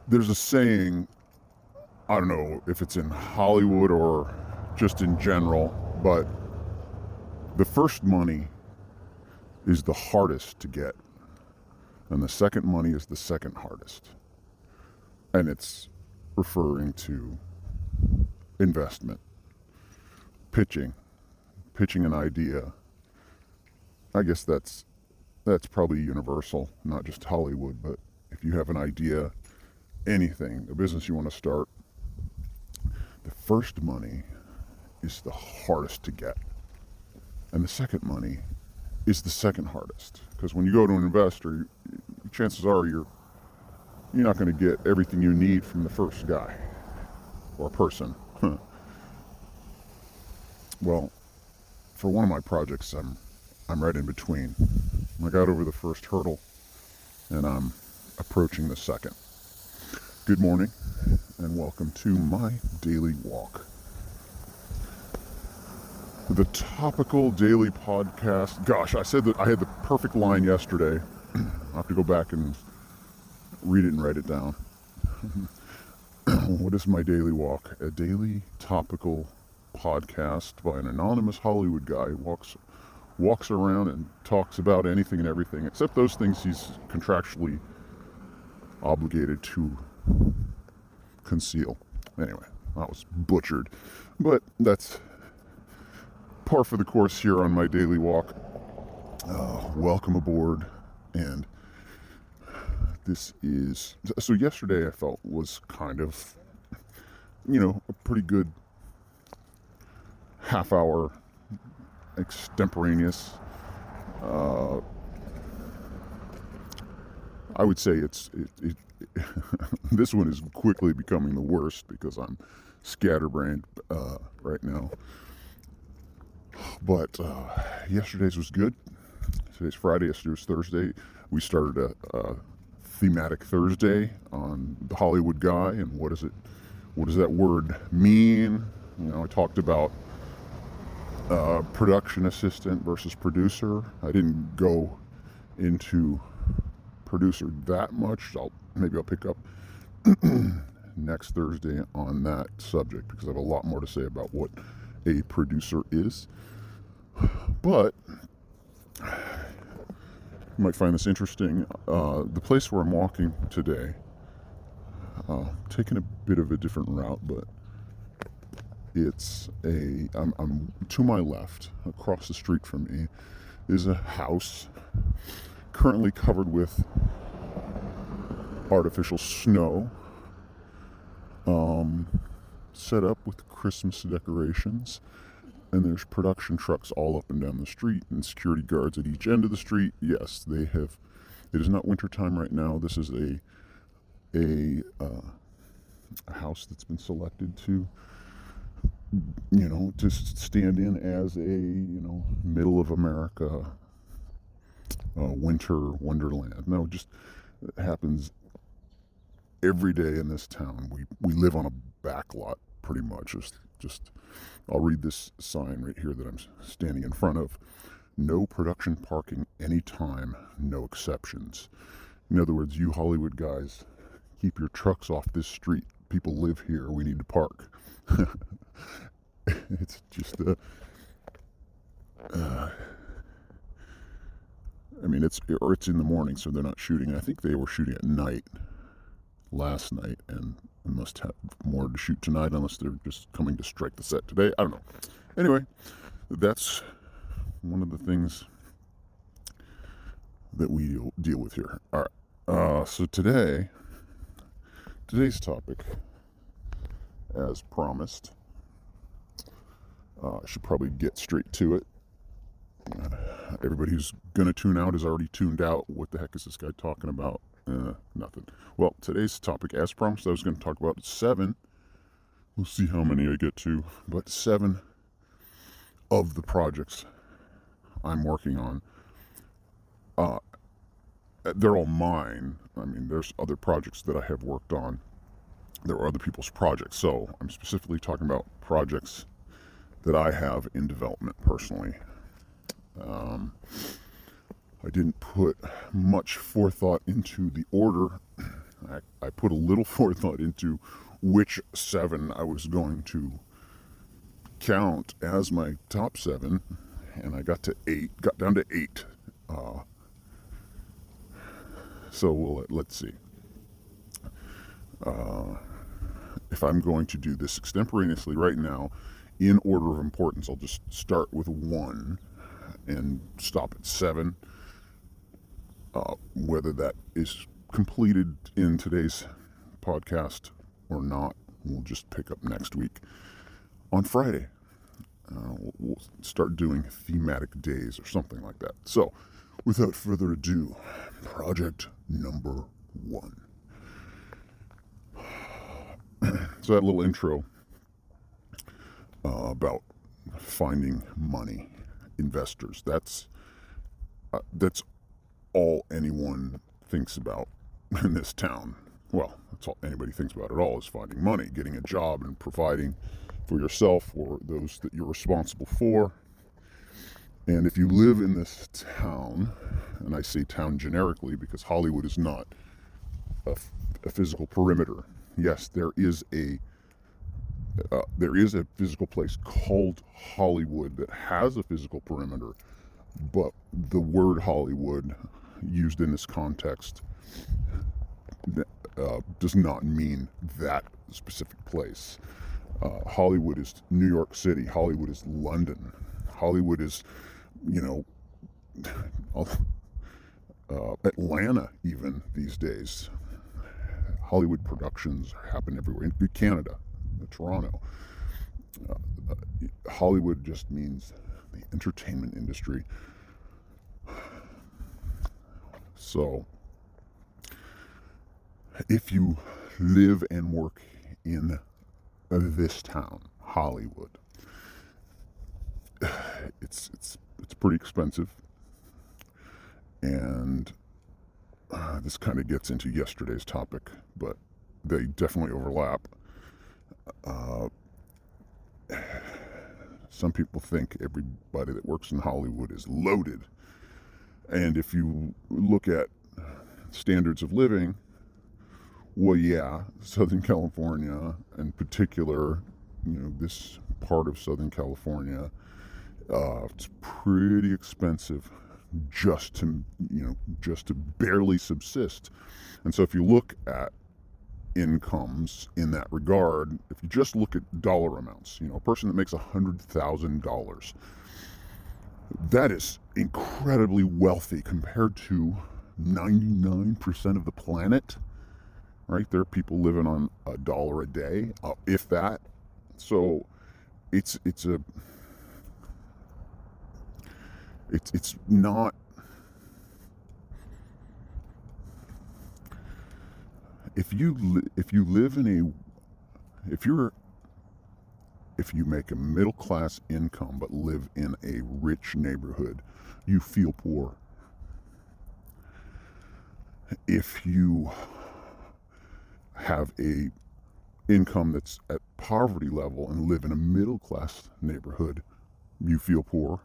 there's a saying, I don't know if it's in Hollywood or just in general, but the first money is the hardest to get, and the second money is the second hardest. And it's referring to investment, pitching an idea. I guess that's probably universal, not just Hollywood, but if you have an idea, anything, a business you want to start, the first money is the hardest to get. And the second money is the second hardest. Because when you go to an investor, chances are you're not going to get everything you need from the first guy or person. Well, for one of my projects, I'm right in between. I got over the first hurdle, and I'm approaching the second. Good morning, and welcome to my daily walk. The topical daily podcast. Gosh, I said that I had the perfect line yesterday. I'll have to go back and read it and write it down. What is my daily walk? A daily topical podcast by an anonymous Hollywood guy who walks around and talks about anything and everything, except those things he's contractually obligated to conceal. Anyway, that was butchered. But that's par for the course here on my daily walk. Welcome aboard. And this is, so yesterday I felt was kind of, a pretty good half hour extemporaneous. I would say it this one is quickly becoming the worst because I'm scatterbrained right now. But yesterday's was good. Today's Friday, yesterday was Thursday. We started a thematic Thursday on the Hollywood guy and what does that word mean? I talked about production assistant versus producer. I didn't go into producer that much. Maybe I'll pick up next Thursday on that subject because I have a lot more to say about what a producer is. But you might find this interesting. The place where I'm walking today, taking a bit of a different route, but I'm to my left, across the street from me, is a house currently covered with artificial snow, set up with Christmas decorations, and there's production trucks all up and down the street and security guards at each end of the street. Yes, it is not wintertime right now. This is a house that's been selected to stand in as a middle of America winter wonderland. No, just it happens every day in this town. We live on a back lot pretty much. Just I'll read this sign right here that I'm standing in front of. No production parking anytime, no exceptions. In other words, you Hollywood guys, keep your trucks off this street. People live here. We need to park. It's just it's in the morning, so they're not shooting. I think they were shooting at night last night, and must have more to shoot tonight, unless they're just coming to strike the set today. I don't know. Anyway, that's one of the things that we deal with here. All right. So today's topic, as promised, I should probably get straight to it. Everybody who's going to tune out has already tuned out. What the heck is this guy talking about? Nothing. Well, today's topic, as promised, I was going to talk about 7. We'll see how many I get to, but 7 of the projects I'm working on. They're all mine. I mean, there's other projects that I have worked on. There are other people's projects, so I'm specifically talking about projects that I have in development personally. I didn't put much forethought into the order I put a little forethought into which 7 I was going to count as my top 7, and I got down to 8. So let's see. If I'm going to do this extemporaneously right now, in order of importance, I'll just start with 1 and stop at 7. Whether that is completed in today's podcast or not, we'll just pick up next week. On Friday, we'll start doing thematic days or something like that. So, without further ado, project number 1. So that little intro about finding money, investors, that's all anyone thinks about in this town. Well, that's all anybody thinks about at all, is finding money, getting a job, and providing for yourself or those that you're responsible for. And if you live in this town, and I say town generically because Hollywood is not a physical perimeter. Yes, there is a physical place called Hollywood that has a physical perimeter, but the word Hollywood used in this context does not mean that specific place. Hollywood is New York City. Hollywood is London. Hollywood is, Atlanta even these days. Hollywood productions happen everywhere. In Canada, Toronto. Hollywood just means the entertainment industry. So, if you live and work in this town, Hollywood, it's pretty expensive, and this kind of gets into yesterday's topic, but they definitely overlap. Some people think everybody that works in Hollywood is loaded, and if you look at standards of living, well, yeah, Southern California, in particular, this part of Southern California, it's pretty expensive just to barely subsist. And so if you look at incomes in that regard, if you just look at dollar amounts, a person that makes $100,000, that is incredibly wealthy compared to 99% of the planet, right? There are people living on $1 a day, if that. So it's not, if you make a middle class income but live in a rich neighborhood, you feel poor. If you have a income that's at poverty level and live in a middle class neighborhood, you feel poor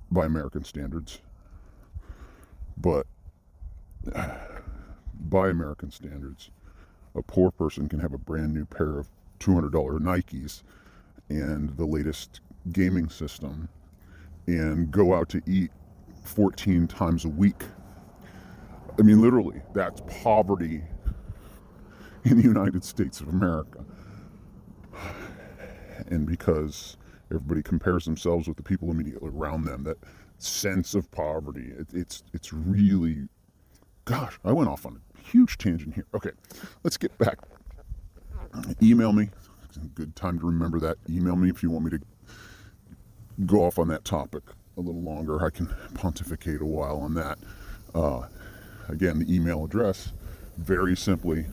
by American standards. But by American standards, a poor person can have a brand new pair of $200 Nikes and the latest gaming system and go out to eat 14 times a week. I mean, literally, that's poverty in the United States of America. And because everybody compares themselves with the people immediately around them, that sense of poverty, it's really, gosh, I went off on a huge tangent here. Okay, let's get back. Email me. It's a good time to remember that. Email me if you want me to go off on that topic a little longer. I can pontificate a while on that. Again, the email address, very simply,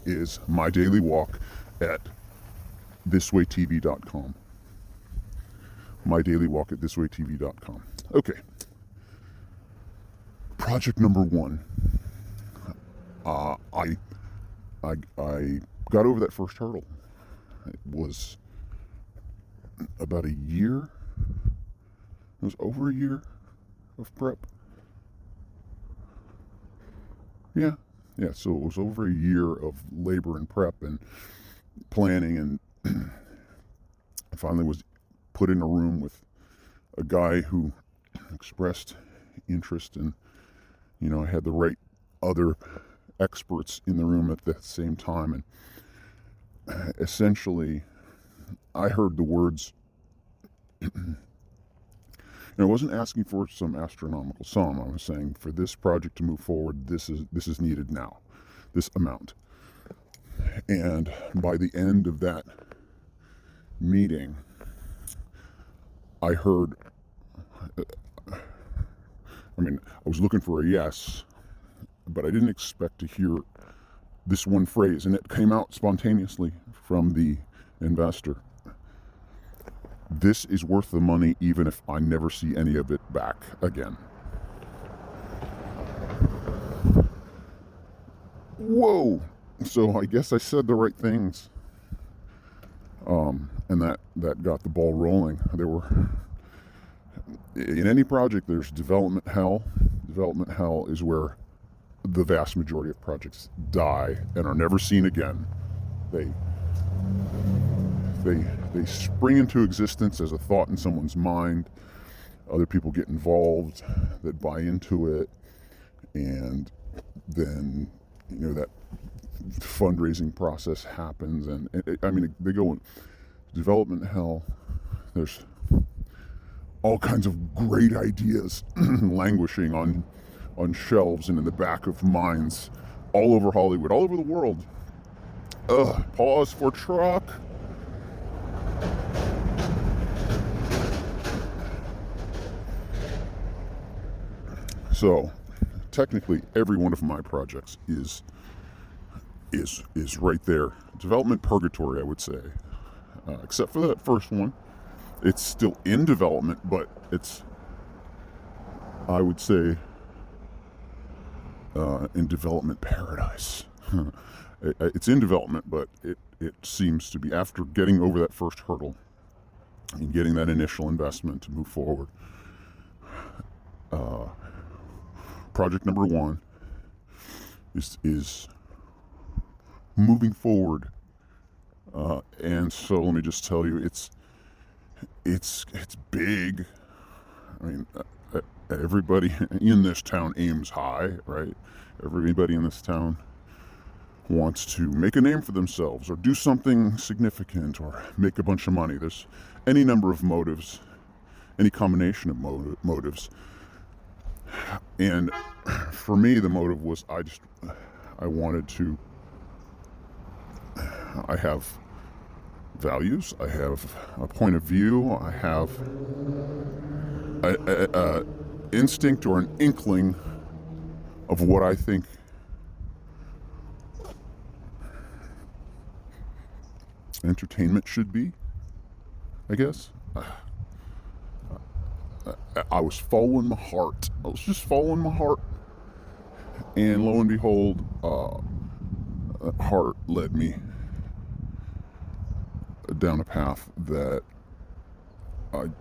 is MyDailyWalk at thiswaytv.com. MyDailyWalk at thiswaytv.com. Okay. Project number 1. I got over that first hurdle. It was about a year. It was over a year of prep. Yeah, yeah, so it was over a year of labor and prep and planning, and I finally was put in a room with a guy who expressed interest, and I had the right other experts in the room at the same time, and essentially I heard the words, and I wasn't asking for some astronomical sum. I was saying, for this project to move forward, this is needed now, this amount. And by the end of that meeting, I heard, I was looking for a yes, but I didn't expect to hear this one phrase, and it came out spontaneously from the investor. This is worth the money even if I never see any of it back again. Whoa! So I guess I said the right things. And that got the ball rolling. In any project, there's development hell. Development hell is where the vast majority of projects die and are never seen again. They spring into existence as a thought in someone's mind. Other people get involved that buy into it, and then that fundraising process happens, and they go in development hell. There's all kinds of great ideas languishing on shelves and in the back of minds all over Hollywood, all over the world. Pause for truck. So technically every one of my projects is right there. Development purgatory, I would say. Except for that first one. It's still in development, but it's, I would say, in development paradise. It's in development, but it seems to be, after getting over that first hurdle and getting that initial investment to move forward. Project number one is moving forward, and so let me just tell you, it's big. Everybody in this town aims high, right? Everybody in this town wants to make a name for themselves or do something significant or make a bunch of money. There's any number of motives, any combination of motives. And for me, the motive was I wanted to, I have values, I have a point of view, I have a instinct or an inkling of what I think entertainment should be, I guess. I was following my heart. I was just following my heart. And lo and behold, heart led me down a path that,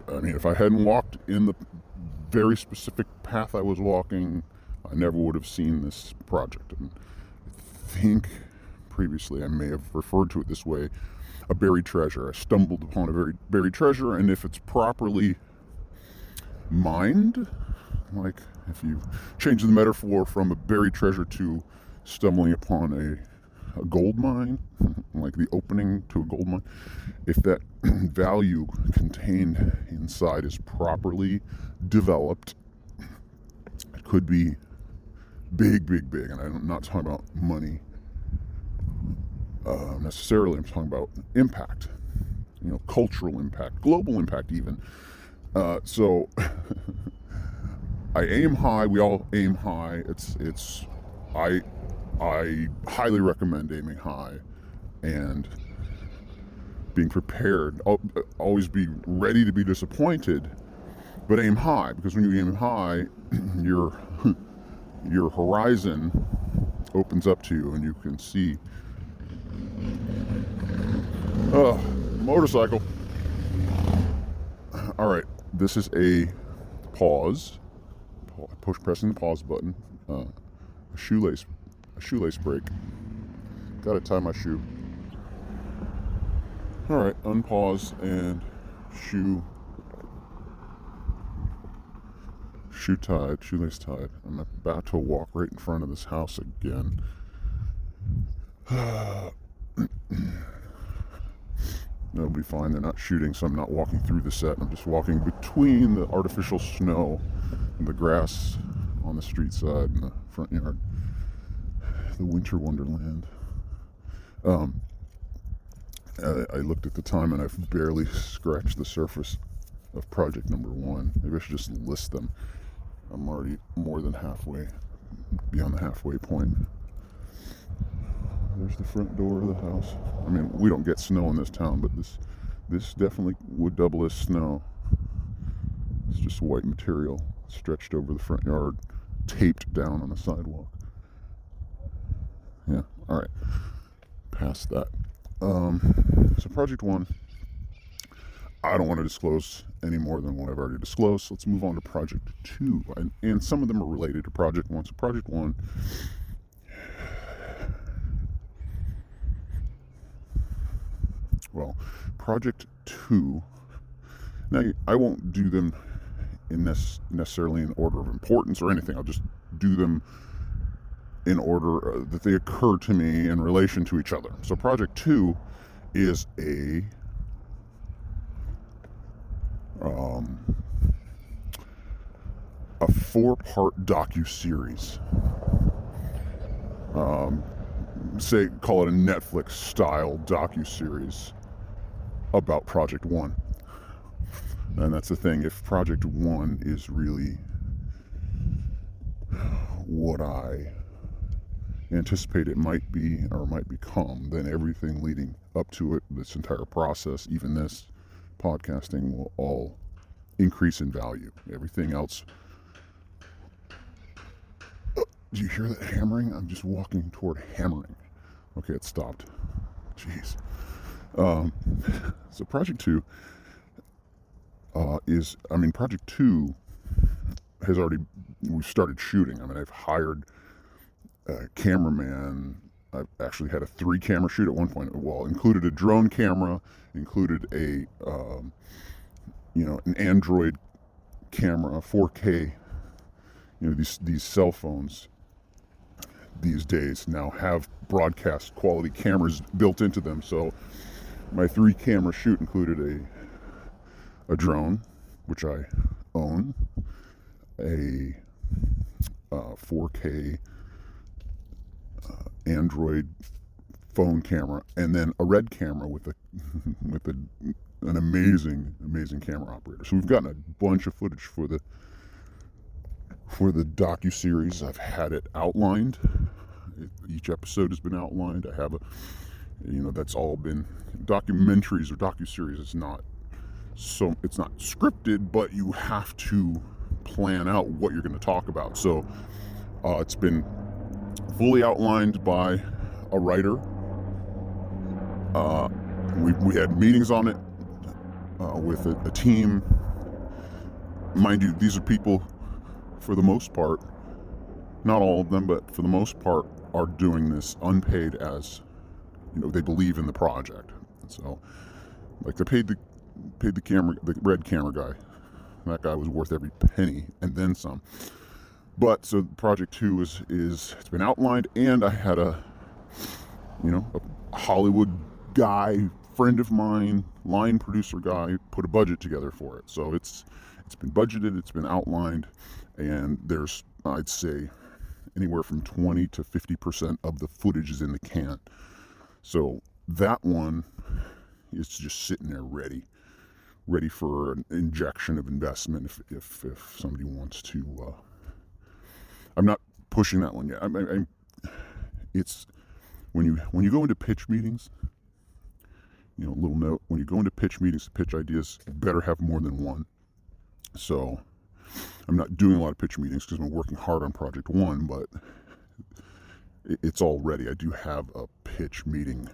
if I hadn't walked in the very specific path I was walking, I never would have seen this project. And I think previously I may have referred to it this way, a buried treasure. I stumbled upon a buried treasure, and if it's properly mined, like if you change the metaphor from a buried treasure to stumbling upon a gold mine, like the opening to a gold mine, if that value contained inside is properly developed, it could be big. And I'm not talking about money necessarily. I'm talking about impact, cultural impact, global impact even. So I aim high. We all aim high. I highly recommend aiming high and being prepared. Always be ready to be disappointed, but aim high, because when you aim high, your horizon opens up to you and you can see. Motorcycle. All right, this is a pause. Pressing the pause button. A a shoelace break. Gotta tie my shoe. Alright, unpause and shoe tied, shoelace tied. I'm about to walk right in front of this house again. That'll be fine. They're not shooting, so I'm not walking through the set. I'm just walking between the artificial snow and the grass on the street side and the front yard. The winter wonderland. I looked at the time and I've barely scratched the surface of project number 1. Maybe I should just list them. I'm already more than halfway, beyond the halfway point. There's the front door of the house. I mean, we don't get snow in this town, but this definitely would double as snow. It's just white material stretched over the front yard, taped down on the sidewalk. Yeah, all right. Past that. So project 1, I don't want to disclose any more than what I've already disclosed. So let's move on to project 2. And some of them are related to project 1. So project 1, well, project 2, now I won't do them in necessarily in order of importance or anything. I'll just do them in order that they occur to me in relation to each other. So project 2 is a 4-part docu-series. Call it a Netflix style docu-series about project 1. And that's the thing, if project 1 is really what I anticipate it might be or might become, then everything leading up to it, this entire process, even this podcasting, will all increase in value. Everything else. Do you hear that hammering? I'm just walking toward hammering. Okay, it stopped. Jeez. So project 2 project 2 has already, we've started shooting. I mean, I've hired a cameraman. I've actually had a 3-camera shoot at one point. Well, included a drone camera, included a, an Android camera, 4K. These cell phones these days now have broadcast quality cameras built into them. So my 3-camera shoot included a drone, which I own, a 4K Android phone camera, and then a red camera with an amazing camera operator. So we've gotten a bunch of footage for the docu-series. I've had it outlined. Each episode has been outlined. I have that's all been documentaries or docu-series. It's not scripted, but you have to plan out what you're going to talk about. So it's been fully outlined by a writer. We had meetings on it with a team. Mind you, these are people, for the most part, not all of them, but for the most part, are doing this unpaid, as they believe in the project. So, like, they paid the red camera guy. That guy was worth every penny and then some. But so project 2 is it's been outlined, and I had a Hollywood guy, friend of mine, line producer guy, put a budget together for it. So it's been budgeted, it's been outlined, and there's, I'd say, anywhere from 20 to 50% of the footage is in the can. So that one is just sitting there ready for an injection of investment if somebody wants to. I'm not pushing that one yet. It's when you go into pitch meetings. Little note: when you go into pitch meetings to pitch ideas, you better have more than one. So I'm not doing a lot of pitch meetings because I'm working hard on project 1, but it's all ready. I do have a pitch meeting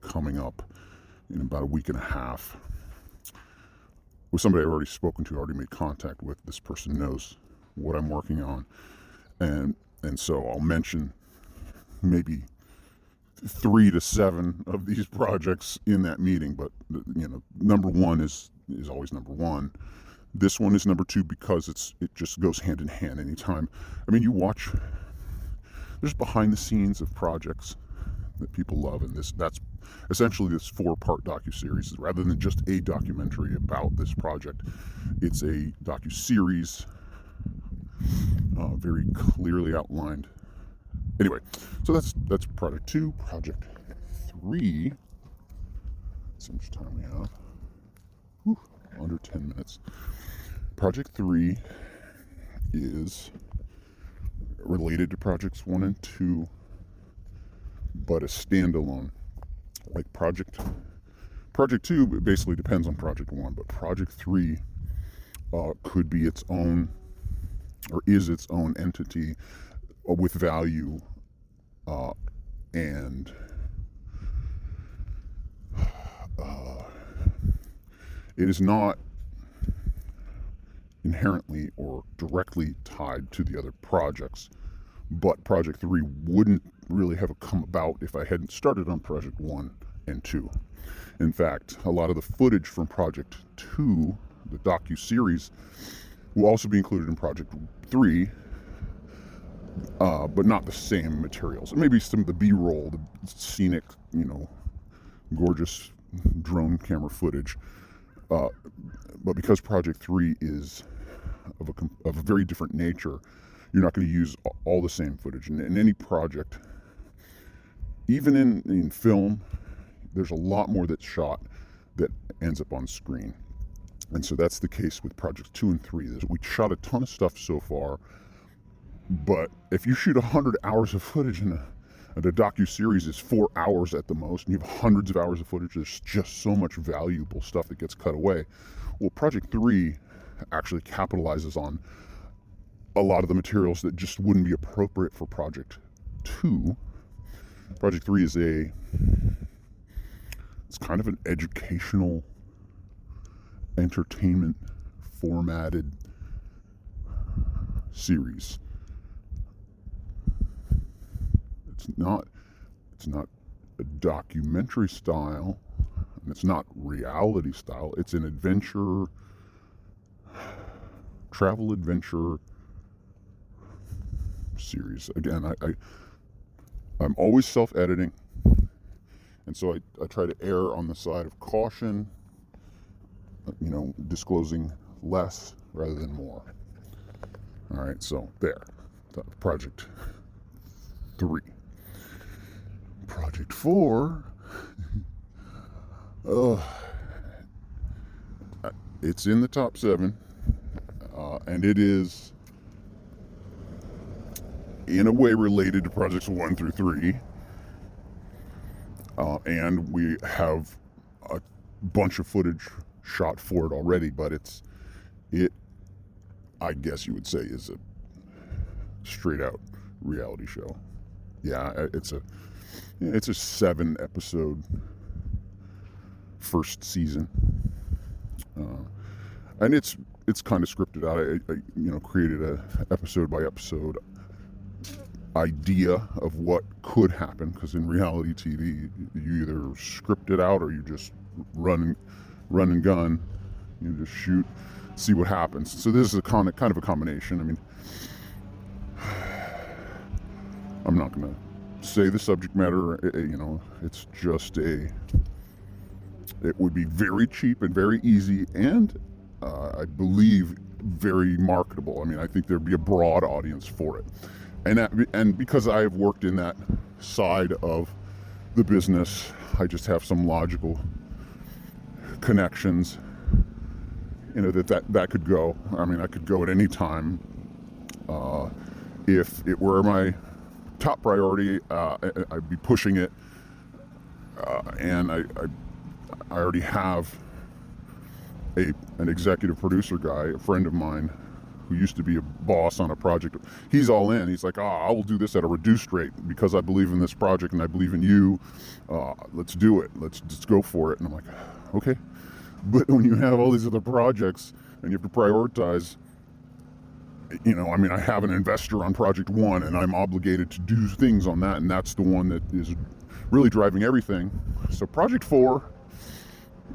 coming up in about a week and a half with somebody I've already spoken to, already made contact with. This person knows what I'm working on, and so I'll mention maybe 3 to 7 of these projects in that meeting, but number one is always number one. This one is number two because it just goes hand in hand anytime. I mean, you watch, there's behind the scenes of projects that people love, and that's essentially this 4-part docuseries. Rather than just a documentary about this project, it's a docuseries, very clearly outlined. Anyway, so that's project 2. Project 3, let's see how much time we have. Whew, under 10 minutes. Project 3 is related to projects 1 and 2, but a standalone. Like project 2 basically depends on project 1, but project 3 could be its own, or is its own entity with value, and it is not inherently or directly tied to the other projects. But project 3 wouldn't really have come about if I hadn't started on project 1 and 2. In fact, a lot of the footage from project 2, the docu-series, will also be included in project 3, but not the same materials. Maybe some of the B-roll, the scenic, gorgeous drone camera footage. But because project 3 is of a very different nature, you're not going to use all the same footage. In any project, even in film, there's a lot more that's shot that ends up on screen. And so that's the case with projects 2 and 3. We shot a ton of stuff so far, but if you shoot 100 hours of footage and the docu-series is 4 hours at the most, and you have hundreds of hours of footage, there's just so much valuable stuff that gets cut away. Well, project 3 actually capitalizes on a lot of the materials that just wouldn't be appropriate for project 2. Project 3 is it's kind of an educational, entertainment formatted series. It's not a documentary style, and it's not reality style. It's an adventure, travel adventure series. Again, I'm always self-editing, and so I try to err on the side of caution, disclosing less rather than more. All right, so there, project 3. Project 4, it's in the top 7, and it is in a way related to projects 1 through 3, and we have a bunch of footage shot for it already, but I guess you would say, is a straight out reality show. Yeah, it's a 7-episode first season, and it's kind of scripted out. I created a episode by episode idea of what could happen, because in reality TV, you either script it out or you just run and gun. You just shoot, see what happens. So this is a kind of a combination. I mean, I'm not going to say the subject matter. It's just it would be very cheap and very easy, and I believe very marketable. I mean, I think there'd be a broad audience for it. And because I have worked in that side of the business, I just have some logical connections, that could go. I mean, I could go at any time. If it were my top priority, I'd be pushing it. And I already have an executive producer guy, a friend of mine, who used to be a boss on a project. He's all in. He's like, I will do this at a reduced rate because I believe in this project and I believe in you. Let's do it. Let's just go for it. And I'm like, okay. But when you have all these other projects and you have to prioritize, I mean, I have an investor on Project 1 and I'm obligated to do things on that, and that's the one that is really driving everything. So Project 4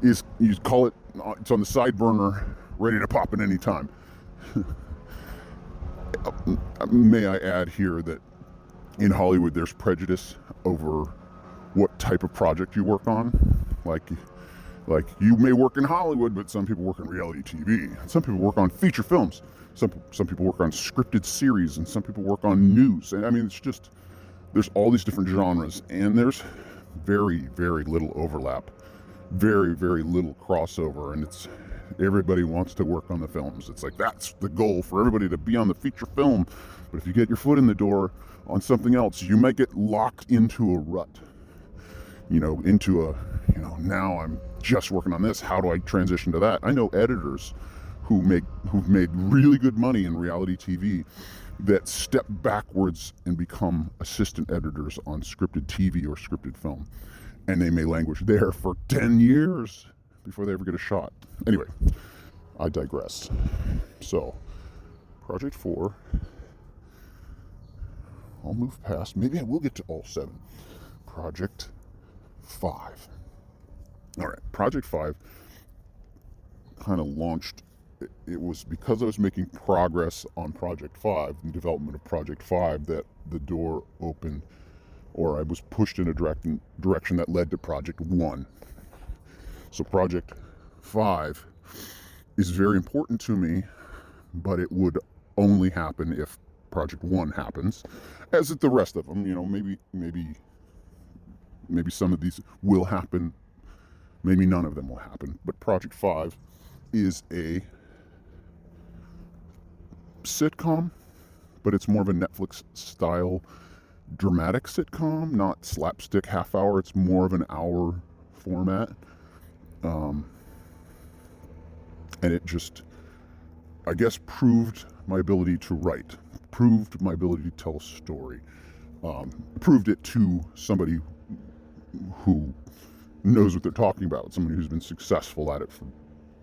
is, you call it, it's on the side burner, ready to pop at any time. May I add here that in Hollywood there's prejudice over what type of project you work on. Like you may work in Hollywood, but some people work in reality TV. Some people work on feature films. Some people work on scripted series, and some people work on news. And I mean, it's just, there's all these different genres, and there's very, very little overlap, very, very little crossover, and it's, everybody wants to work on the films. It's like, that's the goal for everybody, to be on the feature film. But if you get your foot in the door on something else, you might get locked into a rut, now I'm just working on this. How do I transition to that? I know editors who've made really good money in reality TV that step backwards and become assistant editors on scripted TV or scripted film. And they may languish there for 10 years before they ever get a shot. Anyway, I digress. So, Project 4, I'll move past. Maybe I will get to all 7. Project 5. All right, Project 5 kind of launched. It was because I was making progress on Project 5, the development of Project 5, that the door opened, or I was pushed in a direction that led to Project 1. So Project 5 is very important to me, but it would only happen if Project 1 happens, as with the rest of them. Maybe some of these will happen, maybe none of them will happen. But Project 5 is a sitcom, but it's more of a Netflix style dramatic sitcom, not slapstick half hour. It's more of an hour format. And it just, I guess, proved my ability to write, proved my ability to tell a story, proved it to somebody who knows what they're talking about, somebody who's been successful at it for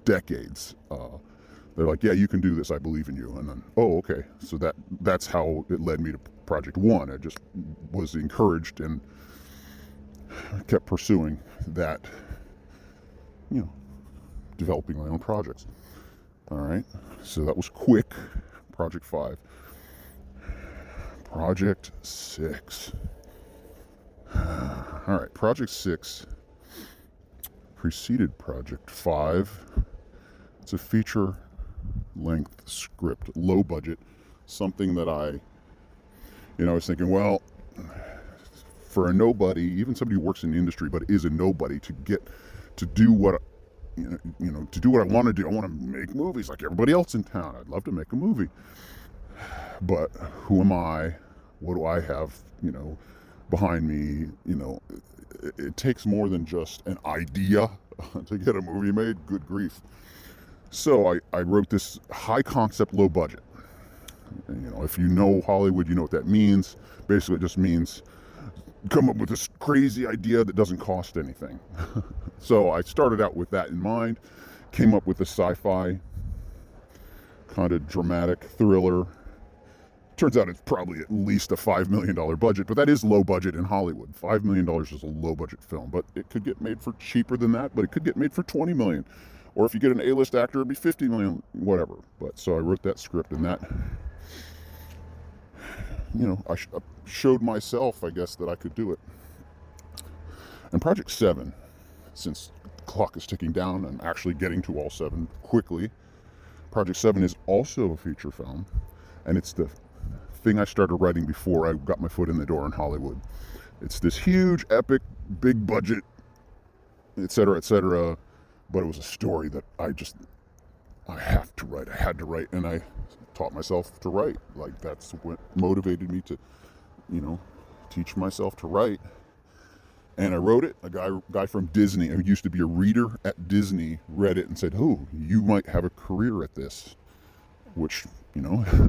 decades. They're like, yeah, you can do this, I believe in you. And then, oh, okay. So that's how it led me to Project 1. I just was encouraged and kept pursuing that, developing my own projects. All right, so that was quick. Project 5. Project 6. All right, Project 6 preceded Project 5. It's a feature-length script, low budget, something that I was thinking, well, for a nobody, even somebody who works in the industry but is a nobody, to do what to do what I want to do. I want to make movies like everybody else in town. I'd love to make a movie, but who am I? What do I have, behind me? It takes more than just an idea to get a movie made. Good grief. So I wrote this high concept, low budget. If you know Hollywood, you know what that means. Basically, it just means come up with this crazy idea that doesn't cost anything. So I started out with that in mind, came up with a sci-fi kind of dramatic thriller. Turns out it's probably at least a $5 million budget, but that is low budget in Hollywood. $5 million is a low budget film, but it could get made for cheaper than that, but it could get made for $20 million. Or if you get an A-list actor, it'd be $50 million, whatever. But so I wrote that script, and that, I showed myself, I guess, that I could do it. And Project 7, since the clock is ticking down, I'm actually getting to all 7 quickly. Project 7 is also a feature film, and it's the thing I started writing before I got my foot in the door in Hollywood. It's this huge, epic, big budget, etc., etc., but it was a story that I had to write, and I taught myself to write. Like, that's what motivated me to, teach myself to write. And I wrote it. A guy from Disney, who used to be a reader at Disney, read it and said, "Oh, you might have a career at this," which,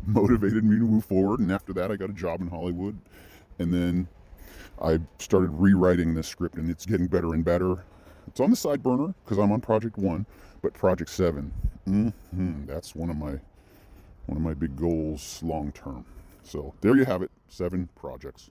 motivated me to move forward. And after that, I got a job in Hollywood. And then I started rewriting this script, and it's getting better and better. It's on the side burner because I'm on Project 1, but Project 7, that's one of my one of my big goals long term. So there you have it, 7 projects.